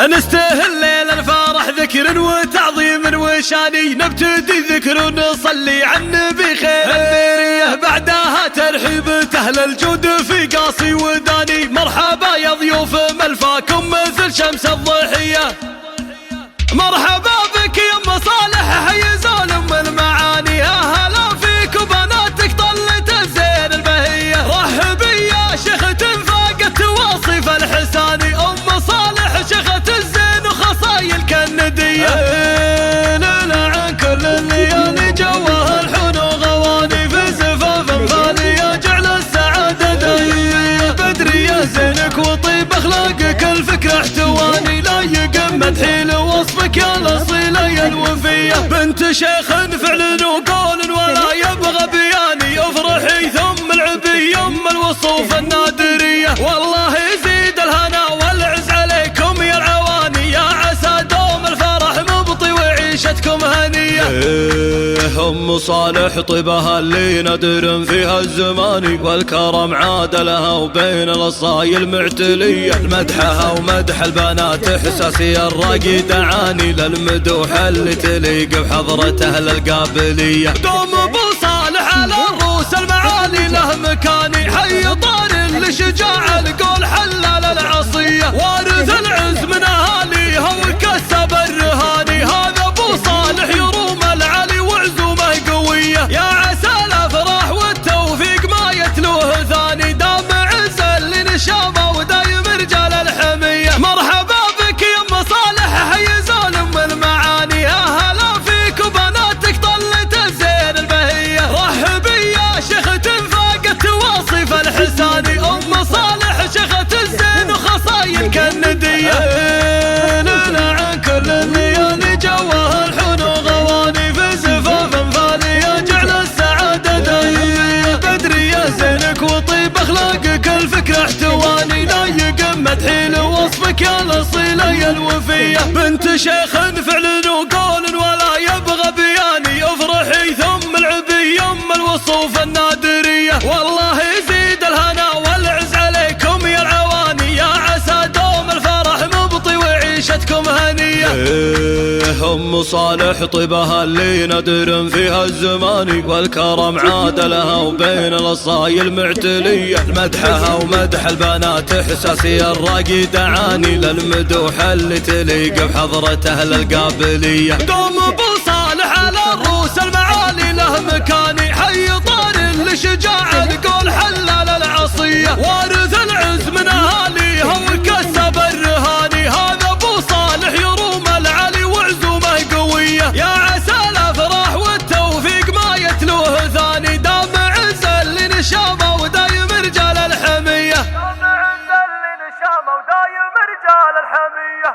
نستهل الليل الفرح ذكر وتعظيم وشاني، نبتدي ذكر ونصلي على النبي خير البرية، بعدها ترحيب أهل الجود في قاصي وداني. مرحبا يا ضيوف ملفاكم مثل شمس الضحية، مرحبا بك يا ام صالح حي زول ام المعاني، اهلا فيك وبناتك طلت الزين البهية. رحبي يا شيخة فاقت واصف الحساني، ام صالح شيخة الزين وخصايل كالندية. لنا عن كل الليالي جوها الحن وغواني، في زفاف فانية جعل السعادة دايمية. بدري يا زينك وطيب اخلاقك الفكرة احتواني، لا يقم مدحي لوصفك يا الاصيلة يا الوفية. بنت شيخ فعل وقول ولا يبغى بياني، افرحي ثم العبي ام الوصوف النادرية. والله يزيد الهنا والعز عليكم يا العواني، يا عسى دوم الفرح مبطي وعيشتكم هنية. ام صالح طيبها اللي ندر فيها الزمان، والكرم عاد لها وبين الاصايل معتلية. مدحها ومدح البنات احساسي الراقي دعاني، للمدوح اللي تليق بحضرة اهل القابلية. دوم ابو صالح على الروس المعالي له مكاني، حي طار لشجاع القول حلال العصية. وارث العز من اهاليها وكسب الرهاني، هذا ابو صالح يروم العلي وعزومه قوية. يا عسى الافراح والتوفيق ما يتلوه ثاني، دام عز اللي نشامه ودايم رجال الحمية. مرحبا بك يا ام صالح حي زول ام المعاني، اهلا فيك وبناتك طلت الزين البهية. رحبي يا شيخة فاقت واصف الحساني، ام صالح شيخة الزين وخصايل كالندية. لنا عن كل الليالي جوها الحن وغواني، في زفاف فانية جعل السعادة دايمية. بدري يا زينك وطيب اخلاقك الفكرة احتواني، لا يقم مدحي لوصفك يا الاصيلة يا الوفية. بنت شيخ فعل وقول ولا يبغى بياني، افرحي ثم العبي ام الوصوف النادرية. والله يزيد الهنا والعز عليكم يا العواني، يا عسى دوم الفرح مبطي وعيشتكم هنية. ام صالح طيبها اللي ندر فيها الزمان، والكرم عاد لها وبين الاصايل معتلية. مدحها ومدح البنات احساسي الراقي دعاني، للمدوح اللي تليق بحضرة اهل القابلية. دوم ابو صالح على الروس المعالي له مكاني، حي طار لشجاع القول حلال العصية. وارث العز من اهاليها وكسب الرهاني، هذا ابو صالح يروم العلي وعزومه قوية. يا عسى الافراح والتوفيق ما يتلوه ثاني، دام عز اللي نشامه ودايم رجال الحمية. دام عز اللي نشامه ودايم رجال الحمية.